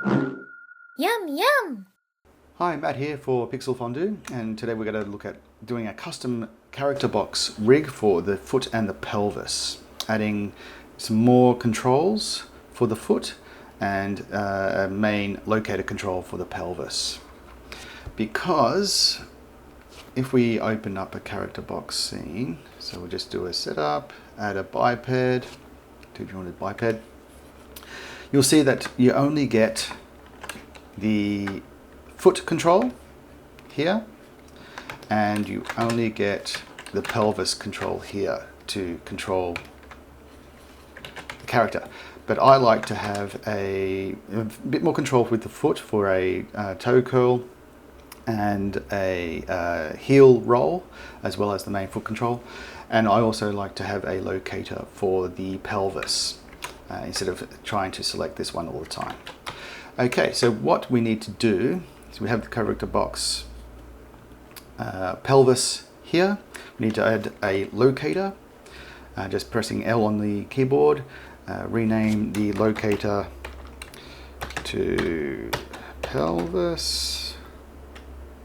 Yum, yum! Hi, Matt here for Pixel Fondue, and today we're going to look at doing a custom character box rig for the foot and the pelvis, adding some more controls for the foot and a main locator control for the pelvis. Because if we open up a character box scene, so we'll just do a setup, add a biped, two-jointed biped, you'll see that you only get the foot control here, and you only get the pelvis control here to control the character. But I like to have a bit more control with the foot for a toe curl and a heel roll, as well as the main foot control. And I also like to have a locator for the pelvis instead of trying to select this one all the time. Okay, so what we need to do is we have the character box pelvis here. We need to add a locator. Just pressing L on the keyboard. Rename the locator to pelvis.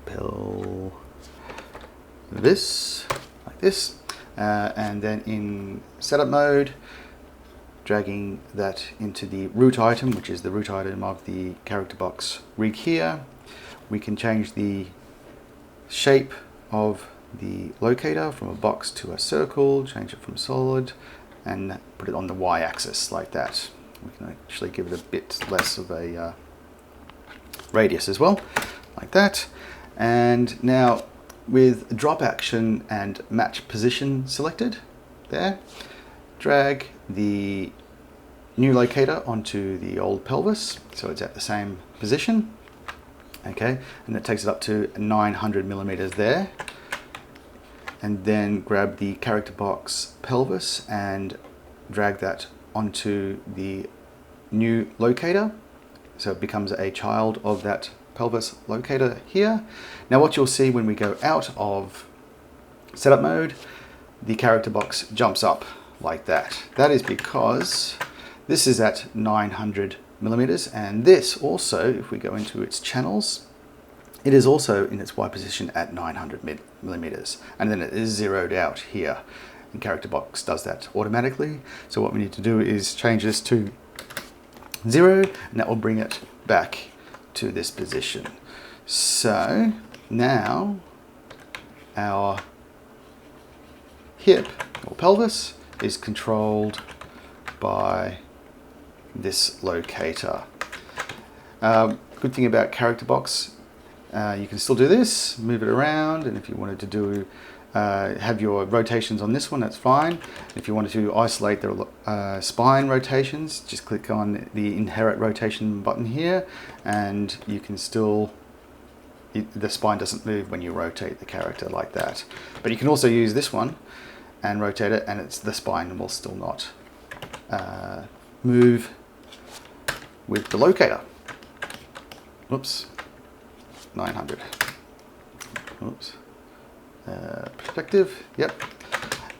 Pelvis, like this. And then in setup mode, dragging that into the root item, which is the root item of the character box rig here. We can change the shape of the locator from a box to a circle, change it from solid, and put it on the y-axis like that. We can actually give it a bit less of a radius as well, like that. And now with drop action and match position selected, there, drag the new locator onto the old pelvis so it's at the same position. Okay, and it takes it up to 900 millimeters there. And then grab the character box pelvis and drag that onto the new locator so it becomes a child of that pelvis locator here. Now what you'll see when we go out of setup mode, the character box jumps up like that. That is because this is at 900 millimeters, and this also, if we go into its channels, it is also in its Y position at 900 millimeters, and then it is zeroed out here, and character box does that automatically. So what we need to do is change this to 0, and that will bring it back to this position. So now our hip or pelvis is controlled by this locator. Good thing about character box, you can still do this, move it around, and if you wanted to do have your rotations on this one, that's fine. If you wanted to isolate the spine rotations, just click on the inherit rotation button here, and you can still, the spine doesn't move when you rotate the character like that. But you can also use this one and rotate it, and the spine will still not move with the locator. Oops, 900. Oops. Perspective, yep.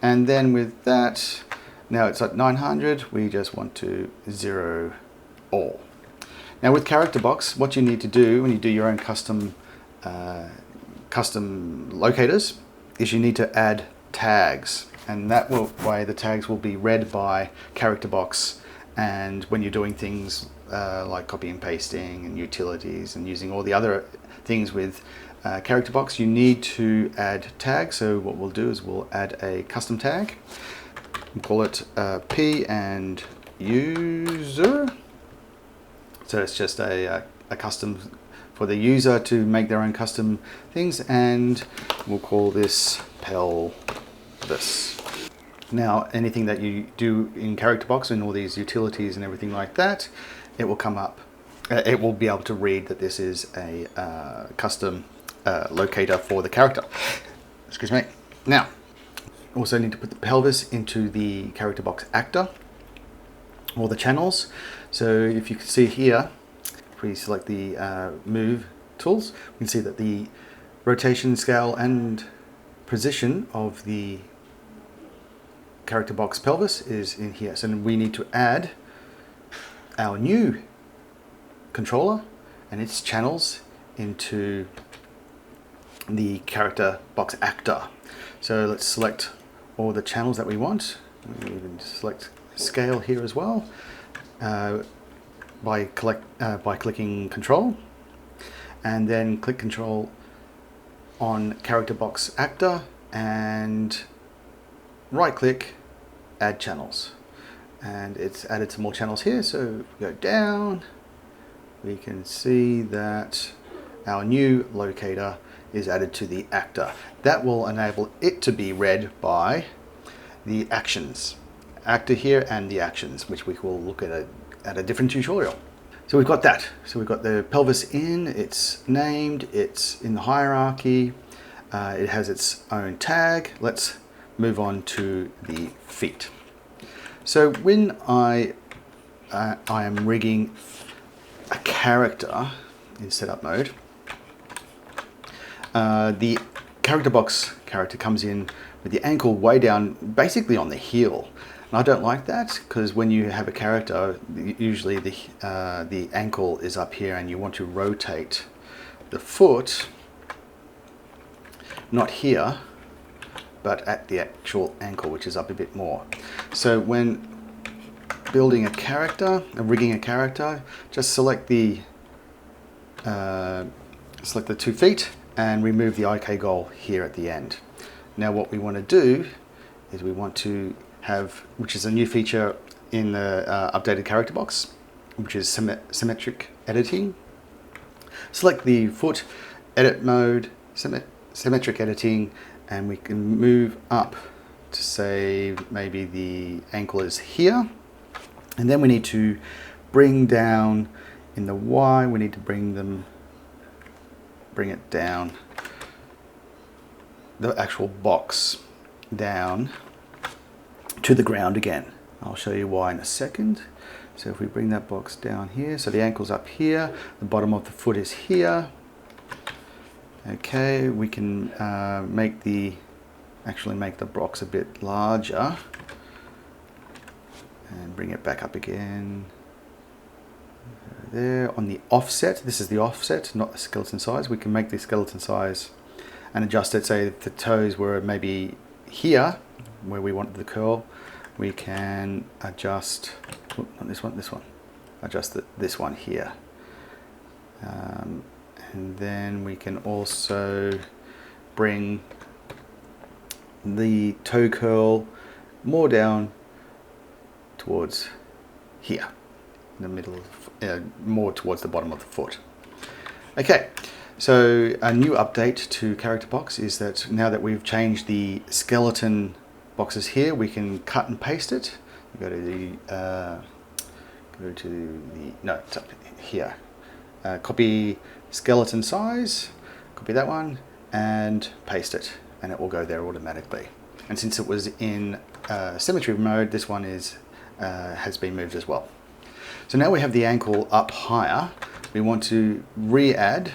And then with that, now it's at 900, we just want to zero all. Now with character box, what you need to do when you do your own custom locators is you need to add tags, and that way the tags will be read by character box. And when you're doing things like copy and pasting and utilities and using all the other things with character box, you need to add tags. So what we'll do is we'll add a custom tag. We'll call it P and user. So it's just a custom for the user to make their own custom things, and we'll call this pelvis. Now anything that you do in character box and all these utilities and everything like that, it will come up, it will be able to read that this is a custom locator for the character. Excuse me. Now also need to put the pelvis into the character box actor or the channels. So if you can see here, if we select the move tools, we can see that the rotation, scale and position of the character box pelvis is in here. So we need to add our new controller and its channels into the character box actor. So let's select all the channels that we want. We can select scale here as well by clicking Control, and then click Control on character box actor and right click, add channels, and it's added some more channels here. So if we go down, we can see that our new locator is added to the actor. That will enable it to be read by the actions, actor here, and the actions, which we will look at a different tutorial. So we've got that. So we've got the pelvis in, it's named, it's in the hierarchy, it has its own tag. Let's move on to the feet. So when I am rigging a character in setup mode, the character box character comes in with the ankle way down, basically on the heel. And I don't like that, because when you have a character, usually the ankle is up here and you want to rotate the foot, not here, but at the actual ankle, which is up a bit more. So when building a character, rigging a character, just select the 2 feet and remove the IK goal here at the end. Now what we want to do is we want to have, which is a new feature in the updated character box, which is symmetric editing. Select the foot, edit mode, symmetric editing, and we can move up to say maybe the ankle is here. And then we need to bring down in the Y, we need to bring it down, the actual box down to the ground again. I'll show you why in a second. So if we bring that box down here, so the ankle's up here, the bottom of the foot is here. Okay, we can actually make the box a bit larger and bring it back up again. There on the offset, this is the offset, not the skeleton size. We can make the skeleton size and adjust it. Say if the toes were maybe here where we wanted the curl, we can adjust, not this one, adjust this one here. And then we can also bring the toe curl more down towards here, in the middle, more towards the bottom of the foot. Okay, so a new update to character box is that now that we've changed the skeleton boxes here, we can cut and paste it. Go to the no, it's up here. Copy skeleton size, copy that one, and paste it, and it will go there automatically. And since it was in symmetry mode, this one has been moved as well. So now we have the ankle up higher. We want to re-add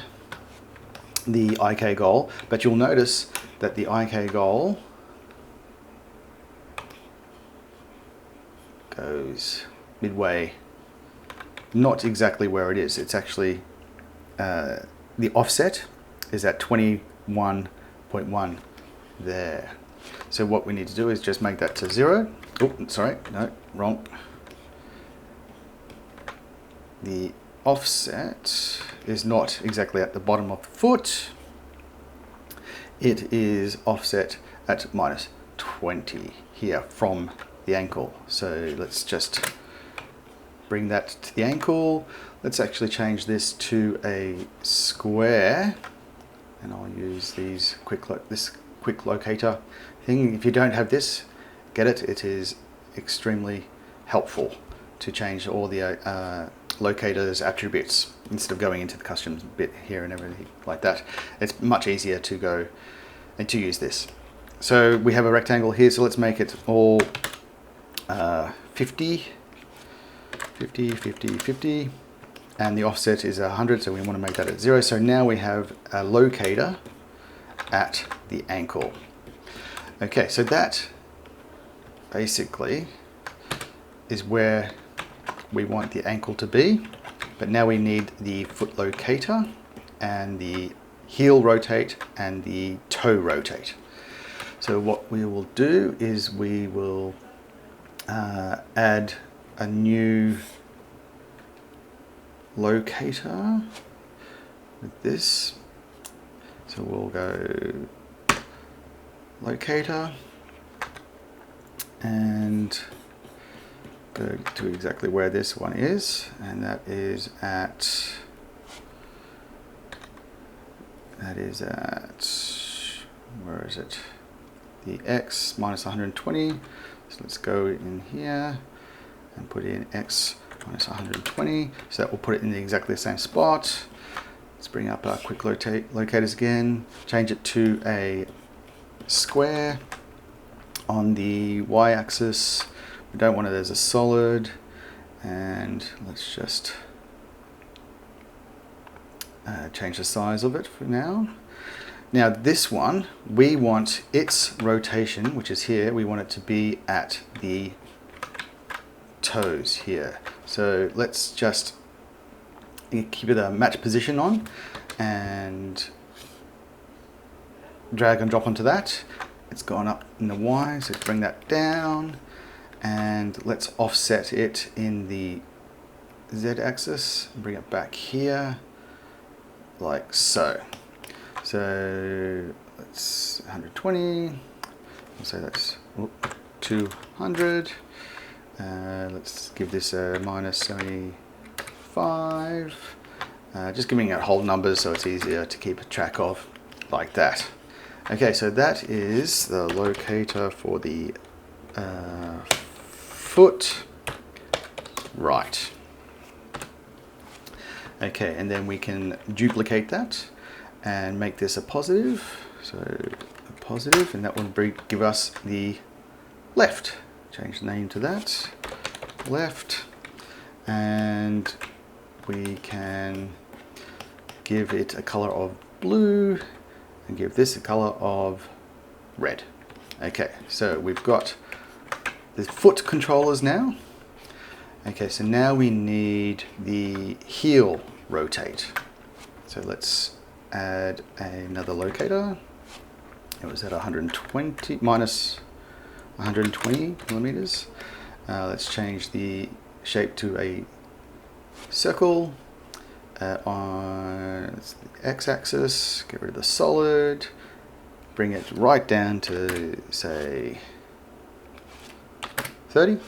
the IK goal, but you'll notice that the IK goal goes midway, not exactly where it is. It's actually the offset is at 21.1 there. So what we need to do is just make that to 0. Oh, sorry, no, wrong. The offset is not exactly at the bottom of the foot. It is offset at -20 here from the ankle. So let's just bring that to the ankle. Let's actually change this to a square, and I'll use this quick locator thing. If you don't have this, get it. It is extremely helpful to change all the locator's attributes instead of going into the customs bit here and everything like that. It's much easier to go and to use this. So we have a rectangle here, so let's make it all 50, 50, 50, 50, and the offset is 100, so we want to make that at 0. So now we have a locator at the ankle. Okay, so that basically is where we want the ankle to be. but now we need the foot locator and the heel rotate and the toe rotate. So what we will do is we will add a new locator with this. So we'll go locator and go to exactly where this one is, and that is at where is it? The X minus 120. So let's go in here and put in X minus 120. So that will put it in exactly the same spot. Let's bring up our quick locators again. Change it to a square on the y-axis. We don't want it as a solid, and let's just change the size of it for now. Now this one, we want its rotation, which is here, we want it to be at the toes here. So let's just keep it a match position on and drag and drop onto that. It's gone up in the Y, so bring that down, and let's offset it in the Z axis, bring it back here like so. So let's 120, let's say that's 200. Let's give this a minus 75. Just giving it whole numbers so it's easier to keep track of, like that. Okay, so that is the locator for the foot right. Okay, and then we can duplicate that and make this a positive. So a positive, and that will give us the left. Change the name to that, left, and we can give it a color of blue and give this a color of red. Okay, so we've got the foot controllers now. Okay, so now we need the heel rotate. So let's add another locator. It was at 120 minus 120 millimeters. Let's change the shape to a circle on the x-axis. Get rid of the solid. Bring it right down to say 30. That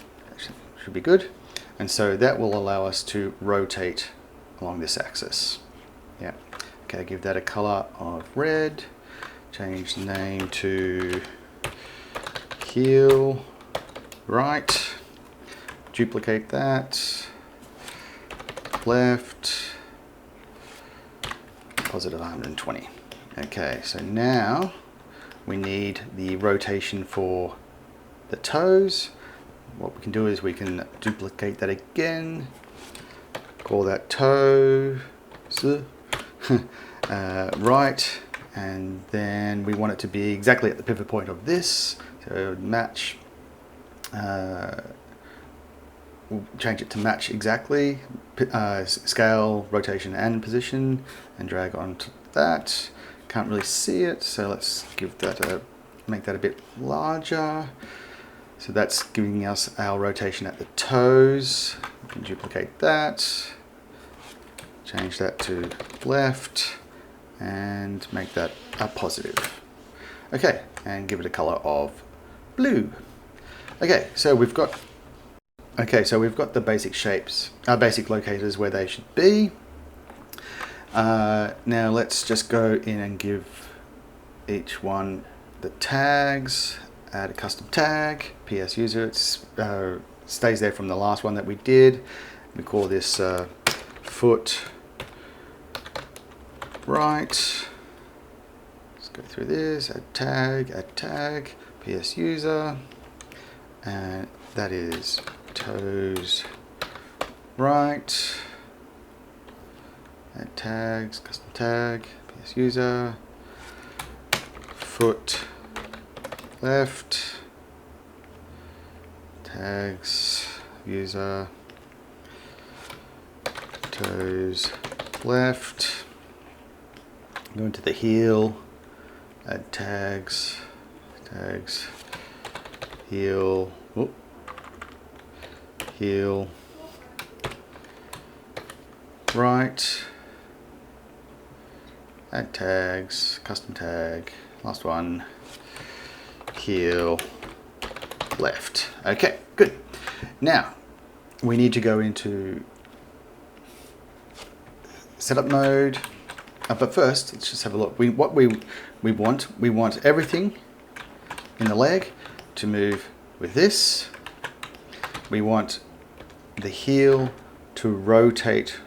should be good. And so that will allow us to rotate along this axis. Yeah. Okay, give that a color of red. Change the name to heel right. Duplicate that. Left. Positive 120. Okay, so now we need the rotation for the toes. What we can do is we can duplicate that again. Call that toe right, and then we want it to be exactly at the pivot point of this. So match. We'll change it to match exactly. Scale, rotation, and position, and drag onto that. Can't really see it, so let's give that make that a bit larger. So that's giving us our rotation at the toes. We can duplicate that, change that to left, and make that a positive. Okay, and give it a color of blue. Okay, so we've got the basic shapes, basic locators where they should be. Now let's just go in and give each one the tags. Add a custom tag, PS user. It stays there from the last one that we did. We call this foot right. Let's go through this. Add tag, PS user, and that is toes right. Add tags, custom tag, PS user, foot left, tags, user, toes left, go into the heel, add tags, heel, heel, right, add tags, custom tag, last one, heel, left. Okay, good. Now we need to go into setup mode, but first let's just have a look. We want everything in the leg to move with this. We want the heel to rotate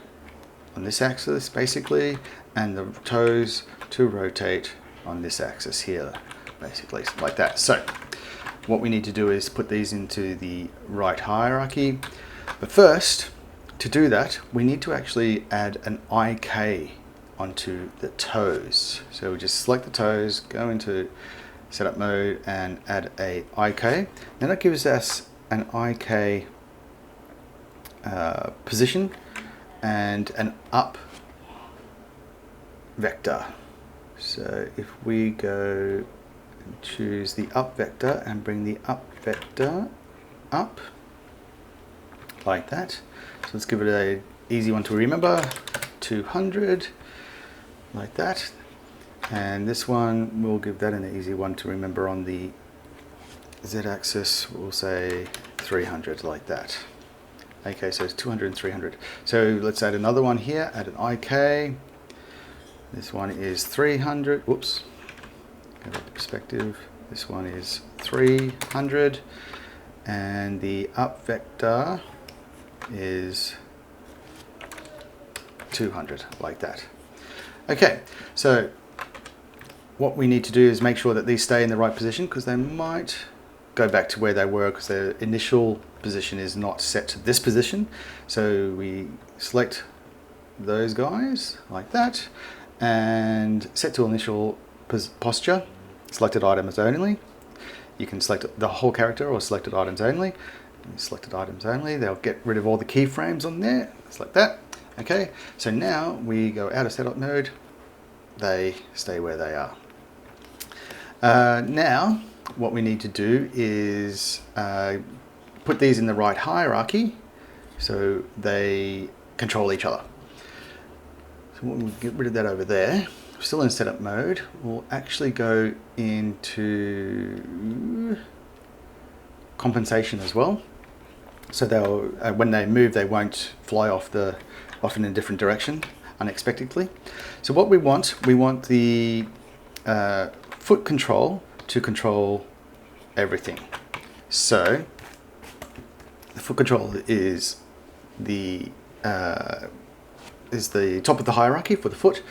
on this axis basically, and the toes to rotate on this axis here basically, like that. So what we need to do is put these into the right hierarchy, but first, to do that, we need to actually add an IK onto the toes. So we just select the toes, go into setup mode and add a IK. Then that gives us an IK position and an up vector. So if we go and choose the up vector and bring the up vector up like that. So let's give it a easy one to remember, 200, like that. And this one, we'll give that an easy one to remember on the Z-axis, we'll say 300, like that. Okay, so it's 200 and 300. So let's add another one here, add an IK. This one is 300, whoops, go back to perspective. This one is 300, and the up vector is 200, like that. Okay, so what we need to do is make sure that these stay in the right position, because they might go back to where they were because their initial position is not set to this position. So we select those guys like that and set to initial posture, selected items only. You can select the whole character or selected items only. Selected items only, they'll get rid of all the keyframes on there, just like that. Okay, so now we go out of setup mode, they stay where they are. Now what we need to do is put these in the right hierarchy so they control each other. So we'll get rid of that over there. Still in setup mode, we'll actually go into compensation as well. So they'll, when they move, they won't fly off in a different direction unexpectedly. So what we want the foot control to control everything. So the foot control is the top of the hierarchy for the foot.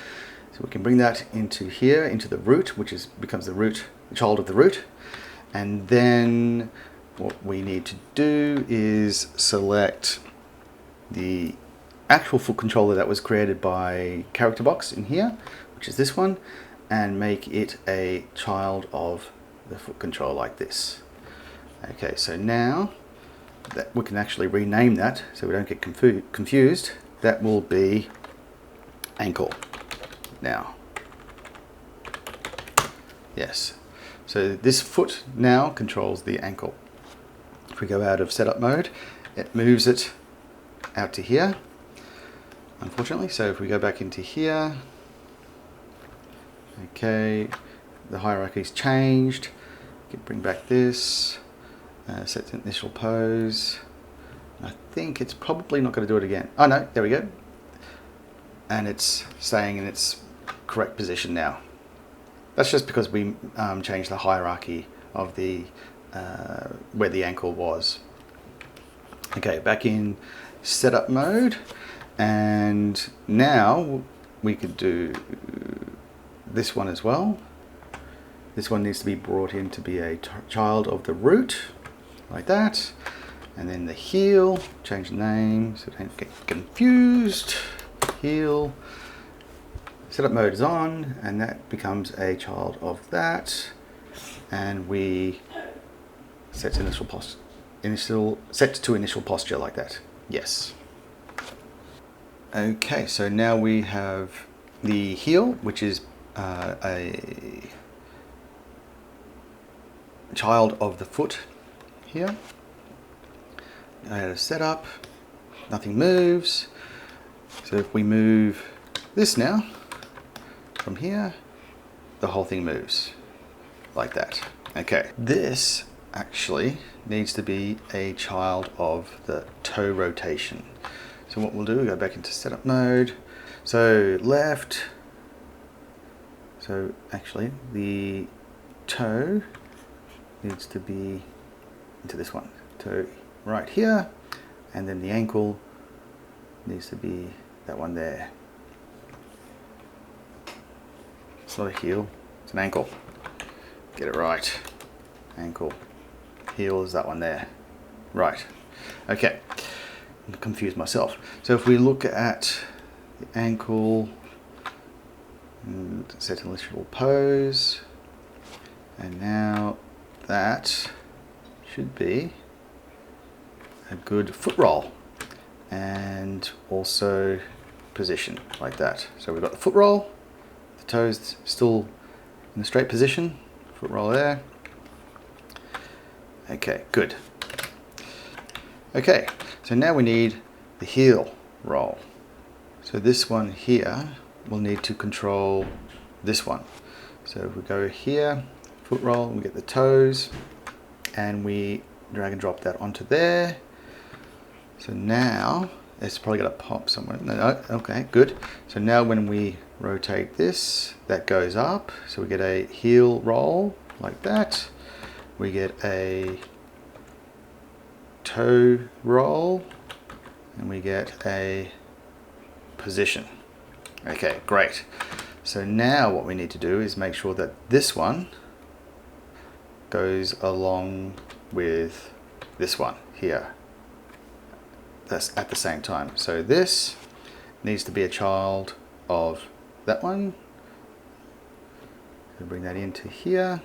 So we can bring that into here, into the root, which becomes the root, the child of the root. And then what we need to do is select the actual foot controller that was created by CharacterBox in here, which is this one, and make it a child of the foot control like this. Okay, so now that we can actually rename that so we don't get confused. That will be ankle now. Yes, so this foot now controls the ankle. If we go out of setup mode, it moves it out to here, unfortunately. So if we go back into here, okay, the hierarchy's changed. You can bring back this, set the initial pose. I think it's probably not going to do it again. Oh no, there we go. And it's staying in its correct position now. That's just because we changed the hierarchy of the where the ankle was. Okay, back in setup mode, and now we could do this one as well. This one needs to be brought in to be a child of the root, like that. And then the heel, change the name so don't get confused. Heel, setup mode is on, and that becomes a child of that. And we set to initial posture, set to initial posture like that. Yes. Okay, so now we have the heel, which is a child of the foot here. I had a setup, nothing moves. So if we move this now, from here, the whole thing moves like that. Okay, this actually needs to be a child of the toe rotation. So what we'll do, we go back into setup mode. So left, so actually the toe needs to be into this one. Toe right here, and then the ankle needs to be that one there. It's not a heel, it's an ankle. Get it right. Ankle. Heel is that one there. Right. Okay. I'm confused myself. So if we look at the ankle and set initial pose, and now that should be a good foot roll and also position like that. So we've got the foot roll, the toes still in the straight position, foot roll there. Okay, good. Okay, so now we need the heel roll. So this one here will need to control this one. So if we go here, foot roll, we get the toes, and we drag and drop that onto there. So now, it's probably going to pop somewhere. No, okay, good. So now when we rotate this, that goes up. So we get a heel roll like that. We get a toe roll, and we get a position. Okay, great. So now what we need to do is make sure that this one goes along with this one here. That's at the same time. So this needs to be a child of that one. So bring that into here.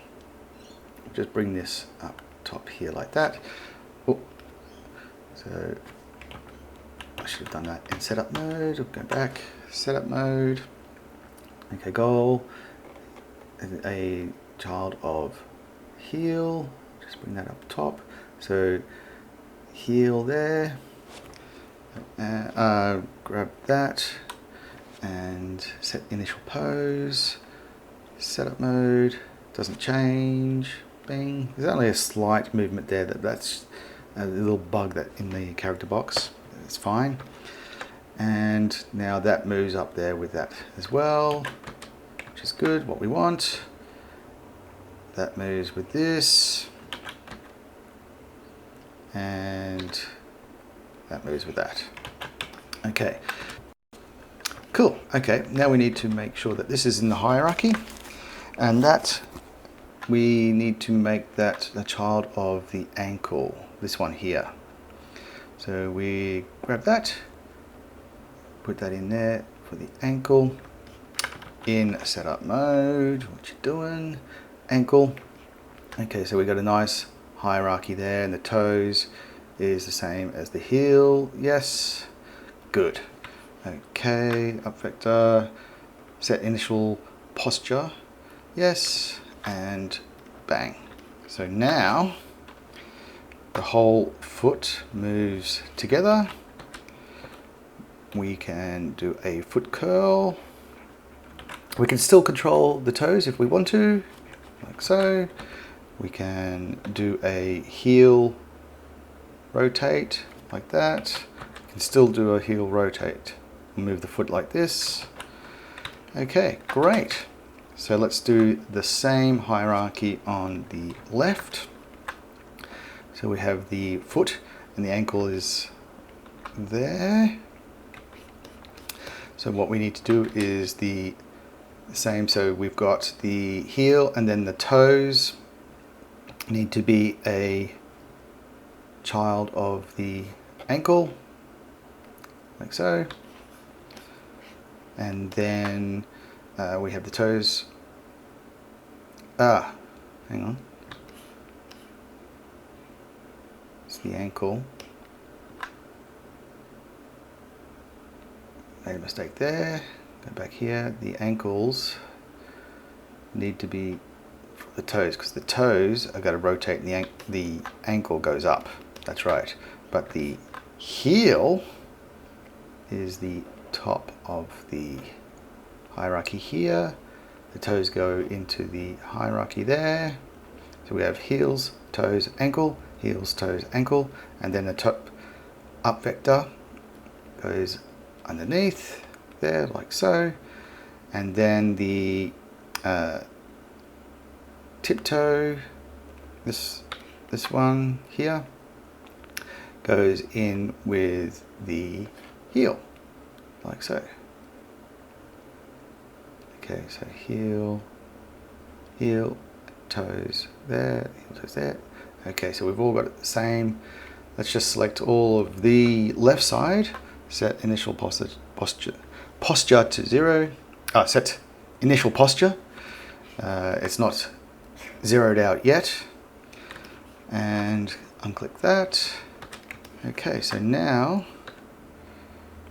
Just bring this up top here like that. Oh. So I should have done that in setup mode. We'll go back, setup mode. Okay, goal. A child of heel. Just bring that up top. So heel there. Grab that and set initial pose. Setup mode. Doesn't change. Bing. There's only a slight movement there. That's a little bug that in the character box. It's fine. And now that moves up there with that as well, which is good, what we want. That moves with this, and that moves with that. Okay, cool. Okay, now we need to make sure that this is in the hierarchy, and that we need to make that a child of the ankle, this one here. So we grab that, put that in there for the ankle. In setup mode, what you doing? Ankle. Okay, so we got a nice hierarchy there, and the toes is the same as the heel. Yes, good. Okay, up vector, set initial posture. Yes, and bang. So now the whole foot moves together. We can do a foot curl. We can still control the toes if we want to, like so. We can do a heel rotate like that. We can still do a heel rotate. Move the foot like this. Okay, great. So let's do the same hierarchy on the left. So we have the foot and the ankle is there. So what we need to do is the same. So we've got the heel and then the toes need to be a child of the ankle, like so. And then we have the toes. Hang on. It's the ankle. made a mistake there. Go back here. The ankles need to be for the toes, because the toes are going to rotate and the ankle goes up. That's right. But the heel is the top of the hierarchy here. The toes go into the hierarchy there. So we have heels, toes, ankle, heels, toes, ankle, and then the top up vector goes underneath there like so, and then the tiptoe, this one here, goes in with the heel like so. Okay, so heel, toes there, heel, toes there. Okay, so we've all got it the same. Let's just select all of the left side, set initial posture to 0. Set initial posture. It's not zeroed out yet. And unclick that. Okay, so now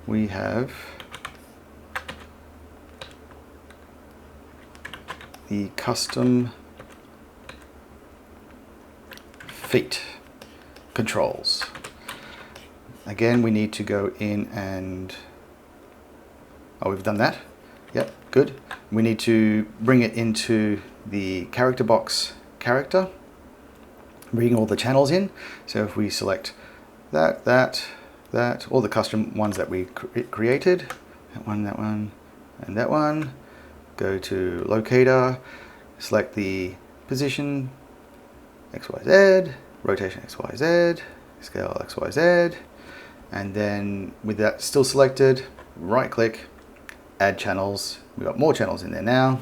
we have the custom feet controls. Again, we need to go in and, oh, we've done that. Yep, good. We need to bring it into the character box character, bring all the channels in. So if we select that, all the custom ones that we created, that one, and that one, go to Locator, select the position XYZ, rotation XYZ, scale XYZ, and then with that still selected, right click, add channels. We've got more channels in there now.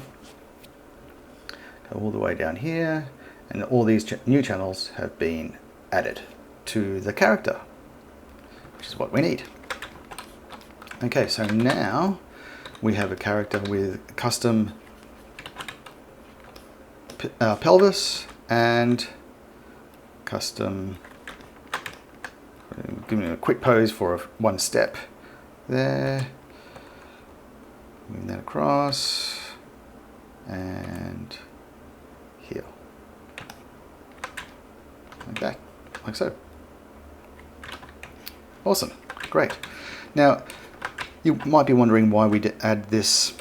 Go all the way down here, and all these new channels have been added to the character, which is what we need. Okay, so now we have a character with custom pelvis and custom, give me a quick pose for one step there, moving that across and heel, like that, like so. Awesome, great. Now you might be wondering why we add this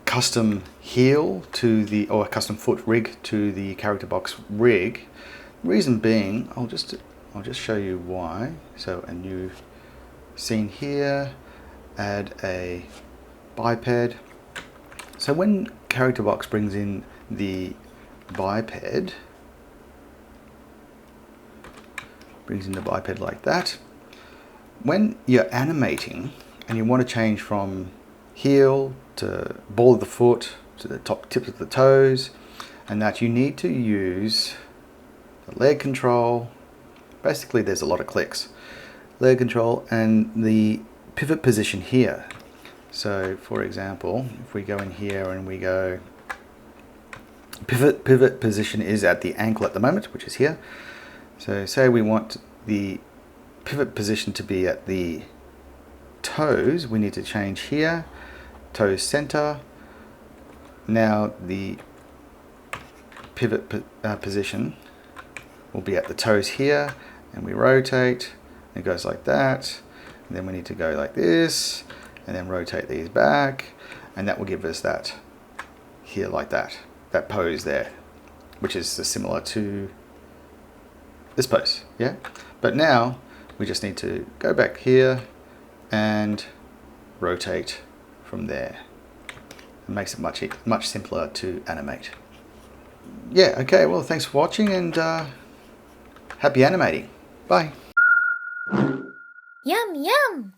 custom heel to the, or custom foot rig to the character box rig. Reason being, I'll just show you why. So a new scene here, add a biped. So when character box brings in the biped, like that, when you're animating and you want to change from heel to ball of the foot to the top tips of the toes, and that you need to use the leg control. Basically there's a lot of clicks. Leg control and the pivot position here. So for example, if we go in here and we go, pivot position is at the ankle at the moment, which is here. So say we want the pivot position to be at the toes, we need to change here, toes center. Now the pivot position will be at the toes here, and we rotate, and it goes like that, and then we need to go like this, and then rotate these back, and that will give us that here like that pose there, which is similar to this pose, yeah? But now we just need to go back here and rotate from there. It makes it much simpler to animate. Yeah, okay, well thanks for watching, and happy animating. Bye. Yum, yum.